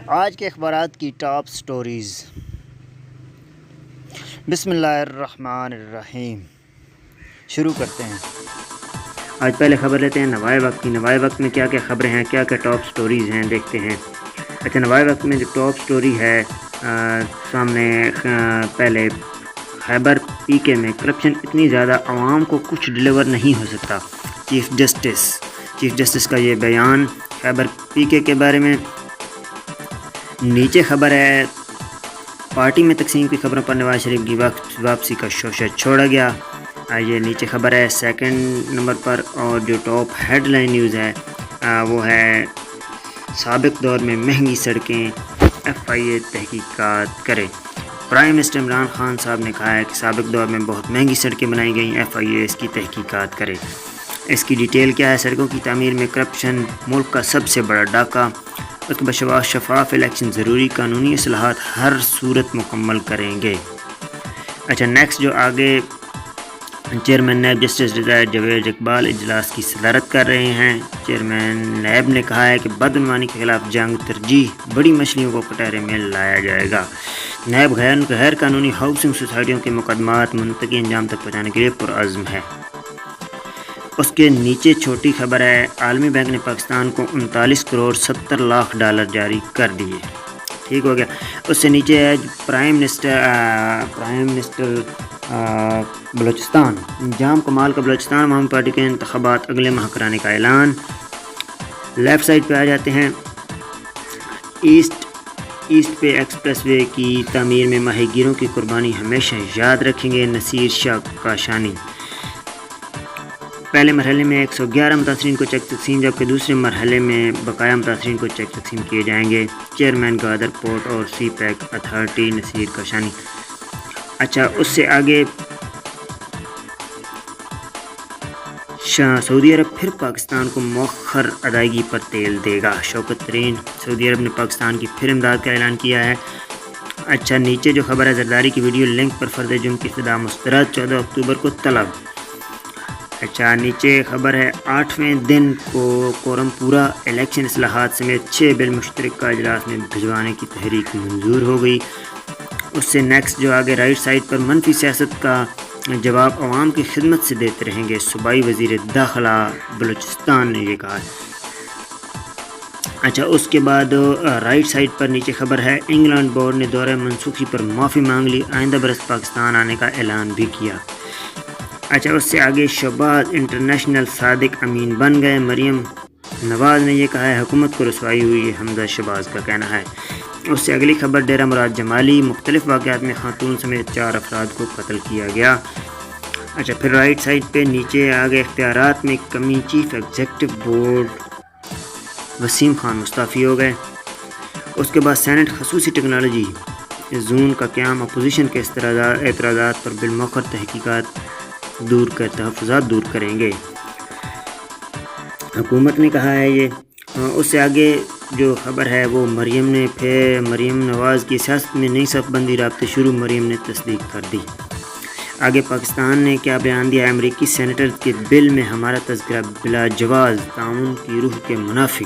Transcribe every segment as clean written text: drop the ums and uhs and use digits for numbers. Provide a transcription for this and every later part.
آج کے اخبارات کی ٹاپ سٹوریز۔ بسم اللہ الرحمن الرحیم، شروع کرتے ہیں۔ آج پہلے خبر لیتے ہیں نوائے وقت کی۔ نوائے وقت میں کیا کیا خبریں ہیں، کیا کیا ٹاپ سٹوریز ہیں، دیکھتے ہیں۔ اچھا، نوائے وقت میں جو ٹاپ سٹوری ہے سامنے، پہلے خیبر پی کے میں کرپشن اتنی زیادہ، عوام کو کچھ ڈیلیور نہیں ہو سکتا۔ چیف جسٹس کا یہ بیان خیبر پی کے بارے میں۔ نیچے خبر ہے پارٹی میں تقسیم کی خبروں پر نواز شریف کی واپسی کا شوشہ چھوڑا گیا۔ یہ نیچے خبر ہے سیکنڈ نمبر پر، اور جو ٹاپ ہیڈ لائن نیوز ہے وہ ہے سابق دور میں مہنگی سڑکیں، FIA تحقیقات کرے۔ پرائم منسٹر عمران خان صاحب نے کہا ہے کہ سابق دور میں بہت مہنگی سڑکیں بنائی گئیں، FIA اس کی تحقیقات کرے۔ اس کی ڈیٹیل کیا ہے؟ سڑکوں کی تعمیر میں کرپشن ملک کا سب سے بڑا ڈاکہ۔ اس کے بعد شفاف الیکشن ضروری، قانونی اصلاحات ہر صورت مکمل کریں گے۔ اچھا، نیکسٹ جو آگے chairman NAB justice retired Javed Iqbal اجلاس کی صدارت کر رہے ہیں۔ چیئرمین نیب نے کہا ہے کہ بدعنوانی کے خلاف جنگ ترجیح، بڑی مچھلیوں کو کٹہرے میں لایا جائے گا۔ نیب غیر قانونی ہاؤسنگ سوسائٹیوں کے مقدمات منطقی انجام تک پہنچانے کے لیے پرعزم ہے۔ اس کے نیچے چھوٹی خبر ہے عالمی بینک نے پاکستان کو 39 کروڑ 70 لاکھ ڈالر جاری کر دیے۔ ٹھیک ہو گیا۔ اس سے نیچے ہے پرائم منسٹر بلوچستان، جام کمال کا بلوچستان عوامی پارٹی کے انتخابات اگلے ماہ کرانے کا اعلان۔ لیفٹ سائڈ پہ آ جاتے ہیں، ایسٹ پہ ایکسپریس وے کی تعمیر میں ماہی گیروں کی قربانی ہمیشہ یاد رکھیں گے نصیر شاہ کاشانی۔ پہلے مرحلے میں 111 متاثرین کو چیک تقسیم، جبکہ دوسرے مرحلے میں بقایا متاثرین کو چیک تقسیم کیے جائیں گے۔ چیئرمین گادر پورٹ اور سی پیک اتھارٹی نصیر کاشانی۔ اچھا، اس سے آگے سعودی عرب پھر پاکستان کو مؤخر ادائیگی پر تیل دے گا۔ شوکت ترین، سعودی عرب نے پاکستان کی پھر امداد کا اعلان کیا ہے۔ اچھا، نیچے جو خبر ہے زرداری کی ویڈیو لنک پر فرد جرم کی ابتدا مسترد، 14 اکتوبر کو طلب۔ اچھا، نیچے خبر ہے 8ویں دن کو کورم پورا، الیکشن اصلاحات سمیت 6 بل مشترکہ اجلاس میں بھجوانے کی تحریک منظور ہو گئی۔ اس سے نیکسٹ جو آگے رائٹ سائڈ پر منفی سیاست کا جواب عوام کی خدمت سے دیتے رہیں گے، صوبائی وزیر داخلہ بلوچستان نے یہ کہا۔ اچھا، اس کے بعد رائٹ سائڈ پر نیچے خبر ہے انگلینڈ بورڈ نے دورہ منسوخی پر معافی مانگ لی، آئندہ برس پاکستان آنے کا اعلان بھی کیا۔ اچھا، اس سے آگے شہباز انٹرنیشنل صادق امین بن گئے، مریم نواز نے یہ کہا ہے، حکومت کو رسوائی ہوئی، یہ حمزہ شہباز کا کہنا ہے۔ اس سے اگلی خبر ڈیرہ مراد جمالی، مختلف واقعات میں خاتون سمیت 4 افراد کو قتل کیا گیا۔ اچھا، پھر رائٹ سائڈ پہ نیچے آگے اختیارات میں کمی، chief executive board Waseem Khan مستعفی ہو گئے۔ اس کے بعد سینٹ خصوصی ٹیکنالوجی زون کا قیام، اپوزیشن کے اعتراضات پر بالموخر تحفظات دور کریں گے، حکومت نے کہا ہے یہ۔ اس سے آگے جو خبر ہے وہ مریم نواز کی سیاست میں نئی صف بندی رابطے شروع، مریم نے تصدیق کر دی۔ آگے پاکستان نے کیا بیان دیا؟ امریکی سینیٹر کے بل میں ہمارا تذکرہ بلا جواز، تعاون کی روح کے منافی،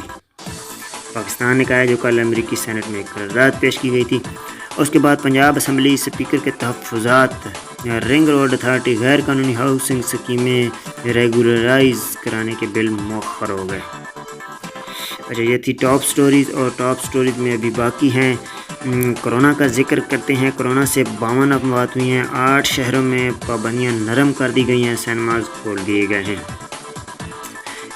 پاکستان نے کہا ہے، جو کل امریکی سینٹ میں ایک قرارداد پیش کی گئی تھی۔ اس کے بعد پنجاب اسمبلی اسپیکر کے تحفظات، رنگ روڈ اتھارٹی غیر قانونی ہاؤسنگ سکیمیں ریگولرائز کرانے کے بل مؤخر ہو گئے۔ اچھا، یہ تھی ٹاپ سٹوریز، اور ٹاپ سٹوریز میں ابھی باقی ہیں۔ کرونا کا ذکر کرتے ہیں۔ کرونا سے 52 اموات ہوئی ہیں، 8 شہروں میں پابندیاں نرم کر دی گئی ہیں، سینماز کھول دیے گئے ہیں۔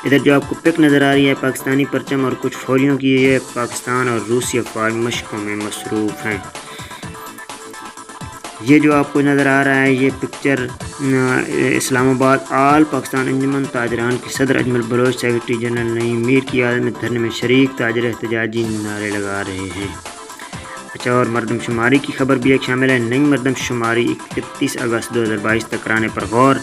ادھر جو آپ کو پک نظر آ رہی ہے پاکستانی پرچم اور کچھ فوجیوں کی، یہ پاکستان اور روسی افواج مشقوں میں مصروف ہیں۔ یہ جو آپ کو نظر آ رہا ہے یہ پکچر اسلام آباد آل پاکستان انجمن تاجران کے صدر اجمل بلوچ سیکرٹری جنرل نعیم میر کی عادت میں دھرنے میں شریک تاجر احتجاجی نعرے لگا رہے ہیں۔ اچھا، اور مردم شماری کی خبر بھی ایک شامل ہے، نئی مردم شماری 31 اگست 2022 تک کرانے پر غور،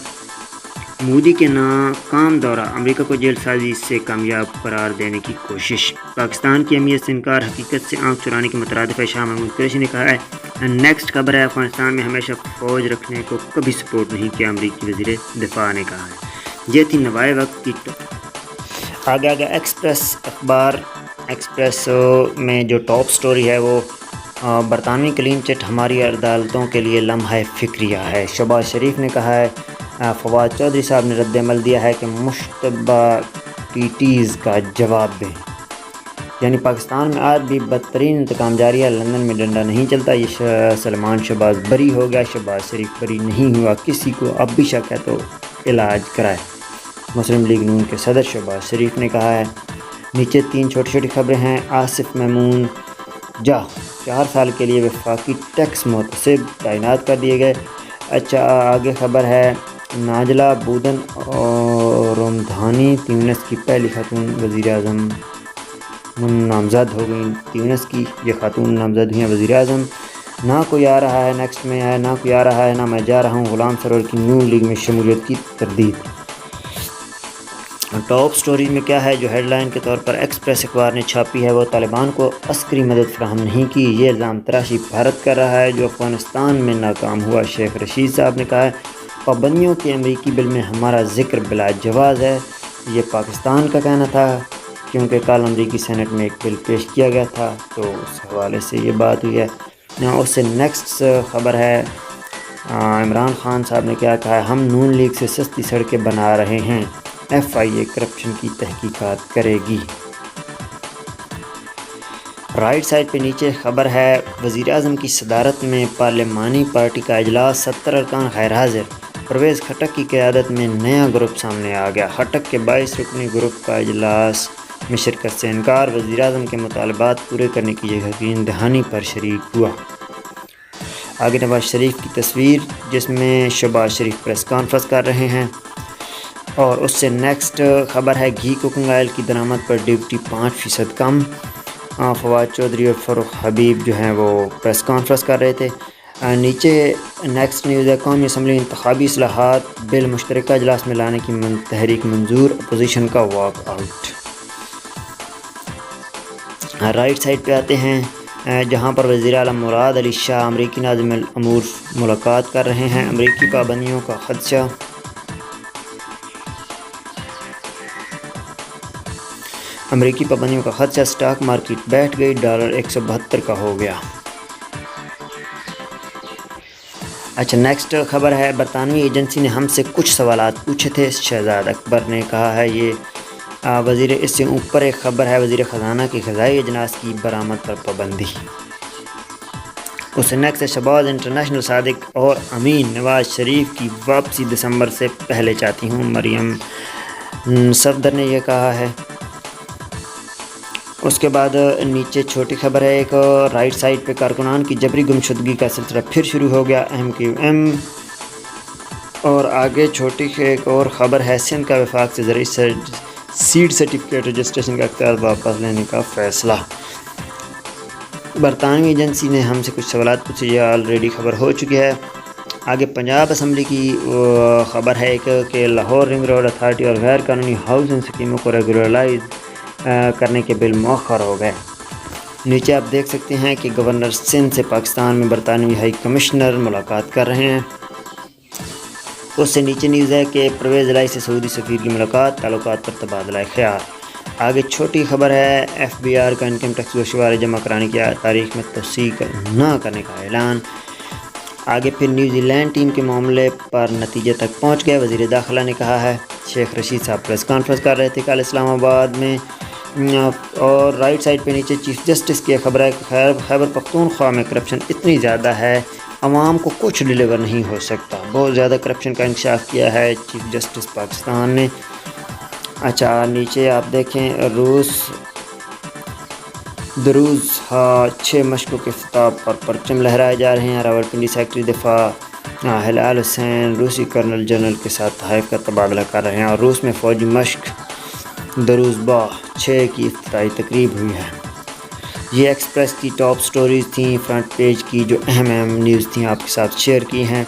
مودی کے ناکام دورہ، امریکہ کو جیل سازی سے کامیاب قرار دینے کی کوشش، پاکستان کی اہمیت سے انکار، حقیقت سے آنکھ چرانے کے مترادف ہے، شاہ محمود قریشی نے کہا ہے۔ نیکسٹ خبر ہے افغانستان میں ہمیشہ فوج رکھنے کو کبھی سپورٹ نہیں کیا، امریکی وزیر دفاع نے کہا ہے۔ یہ تھی نوائے وقت کی آگے ایکسپریس اخبار ایکسپریس میں جو ٹاپ سٹوری ہے وہ برطانوی کلین چٹ ہماری عدالتوں کے لیے لمحہ فکریہ ہے۔ شہباز شریف نے کہا ہے فواد چودھری صاحب نے رد عمل دیا ہے کہ مشتبہ ٹیٹیز کا جواب دیں، یعنی پاکستان میں آج بھی بدترین انتقام جاری ہے، لندن میں ڈنڈا نہیں چلتا، یہ سلمان شہباز بری ہو گیا، شہباز شریف بری نہیں ہوا، کسی کو اب بھی شک ہے تو علاج کرائے۔ مسلم لیگ نون کے صدر شہباز شریف نے کہا ہے نیچے 3 چھوٹی چھوٹی خبریں ہیں۔ آصف میمون 4 سال کے لیے وفاقی ٹیکس محتسب تعینات کر دیے گئے۔ اچھا آگے خبر ہے ناجلہ بودن اور رمدھانی تیونس کی پہلی خاتون وزیر اعظم نامزد ہو گئیں۔ تیونس کی یہ خاتون نامزد ہوئیں وزیر اعظم۔ نہ کوئی آ رہا ہے نیکسٹ میں ہے، نہ کوئی آ رہا ہے، نہ میں جا رہا ہوں، غلام سرور کی نون لیگ میں شمولیت کی تردید۔ ٹاپ سٹوری میں کیا ہے جو ہیڈ لائن کے طور پر ایکسپریس اخبار نے چھاپی ہے وہ طالبان کو عسکری مدد فراہم نہیں کی، یہ الزام تراشی بھارت کر رہا ہے جو افغانستان میں ناکام ہوا۔ شیخ رشید صاحب نے کہا ہے پابندیوں کے امریکی بل میں ہمارا ذکر بلا جواز ہے، یہ پاکستان کا کہنا تھا کیونکہ کل امریکی سینٹ میں ایک بل پیش کیا گیا تھا تو اس حوالے سے یہ بات ہوئی ہے۔ اس سے نیکسٹ خبر ہے عمران خان صاحب نے کیا کہا ہے ہم نون لیگ سے سستی سڑکیں بنا رہے ہیں، FIA کرپشن کی تحقیقات کرے گی۔ رائٹ سائڈ پہ نیچے خبر ہے وزیر اعظم کی صدارت میں پارلیمانی پارٹی کا اجلاس، 70 ارکان غیر حاضر، پرویز خٹک کی قیادت میں نیا گروپ سامنے آ گیا۔ خٹک کے 22 رکنی گروپ کا اجلاس میں شرکت سے انکار، وزیر اعظم کے مطالبات پورے کرنے کی یقین دہانی پر شریک ہوا۔ آگے نواز شریف کی تصویر جس میں شہباز شریف پریس کانفرنس کر رہے ہیں، اور اس سے نیکسٹ خبر ہے گھی کوکنگ آئل کی درآمد پر ڈیوٹی 5% کم۔ فواد چودھری اور فروخ حبیب جو ہیں وہ پریس کانفرنس کر رہے تھے۔ نیچے نیکسٹ نیوز ہے قومی اسمبلی انتخابی اصلاحات بل مشترکہ اجلاس میں لانے کی تحریک منظور، اپوزیشن کا واک آؤٹ۔ رائٹ سائڈ پہ آتے ہیں جہاں پر وزیر اعلیٰ مراد علی شاہ امریکی ناظم الامور ملاقات کر رہے ہیں۔ امریکی پابندیوں کا خدشہ، سٹاک مارکیٹ بیٹھ گئی، ڈالر 172 کا ہو گیا۔ اچھا نیکسٹ خبر ہے برطانوی ایجنسی نے ہم سے کچھ سوالات پوچھے تھے، شہزاد اکبر نے کہا ہے یہ اس سے اوپر ایک خبر ہے وزیر خزانہ کی غذائی اجناس کی برآمد پر پابندی۔ اس سے نیکسٹ شہباز انٹرنیشنل صادق اور امین نواز شریف کی واپسی دسمبر سے پہلے چاہتی ہوں، مریم صفدر نے یہ کہا ہے۔ اس کے بعد نیچے چھوٹی خبر ہے ایک رائٹ سائڈ پہ کارکنان کی جبری گمشدگی کا سلسلہ پھر شروع ہو گیا، MQM۔ اور آگے چھوٹی ایک اور خبر ہے سندھ کا وفاق سے زرعی سیڈ سرٹیفکیٹ رجسٹریشن کا اختیار واپس لینے کا فیصلہ۔ برطانوی ایجنسی نے ہم سے کچھ سوالات پوچھے، یہ آلریڈی خبر ہو چکی ہے۔ آگے پنجاب اسمبلی کی خبر ہے ایک کہ لاہور رنگ روڈ اتھارٹی اور غیر قانونی ہاؤسنگ اسکیموں کو ریگولرائز کرنے کے بل مؤخر ہو گئے۔ نیچے آپ دیکھ سکتے ہیں کہ گورنر سندھ سے پاکستان میں برطانوی ہائی کمشنر ملاقات کر رہے ہیں۔ اس سے نیچے نیوز ہے کہ پرویز الہی سے سعودی سفیر کی ملاقات، تعلقات پر تبادلہ خیال۔ آگے چھوٹی خبر ہے FBR کا انکم ٹیکس گوشوارے جمع کرانے کی تاریخ میں توسیع نہ کرنے کا اعلان۔ آگے پھر نیوزی لینڈ ٹیم کے معاملے پر نتیجے تک پہنچ گئے، وزیر داخلہ نے کہا ہے۔ شیخ رشید صاحب پریس کانفرنس کر رہے تھے کل اسلام آباد میں۔ اور رائٹ سائڈ پہ نیچے چیف جسٹس کی خبر ہے کہ خیبر پختونخوا میں کرپشن اتنی زیادہ ہے عوام کو کچھ ڈلیور نہیں ہو سکتا، بہت زیادہ کرپشن کا انکشاف کیا ہے چیف جسٹس پاکستان نے۔ اچھا نیچے آپ دیکھیں دروز 6 مشقوں کے افتتاح پر پرچم لہرائے جا رہے ہیں۔ راولپنڈی سیکرٹری دفاع ہلال حسین روسی کرنل جنرل کے ساتھ تحائف کا تبادلہ کر رہے ہیں، اور روس میں فوجی مشق دروز 6 کی افتتاحی تقریب ہوئی ہے۔ یہ ایکسپریس کی ٹاپ سٹوریز تھیں فرنٹ پیج کی جو اہم نیوز تھیں آپ کے ساتھ شیئر کی ہیں۔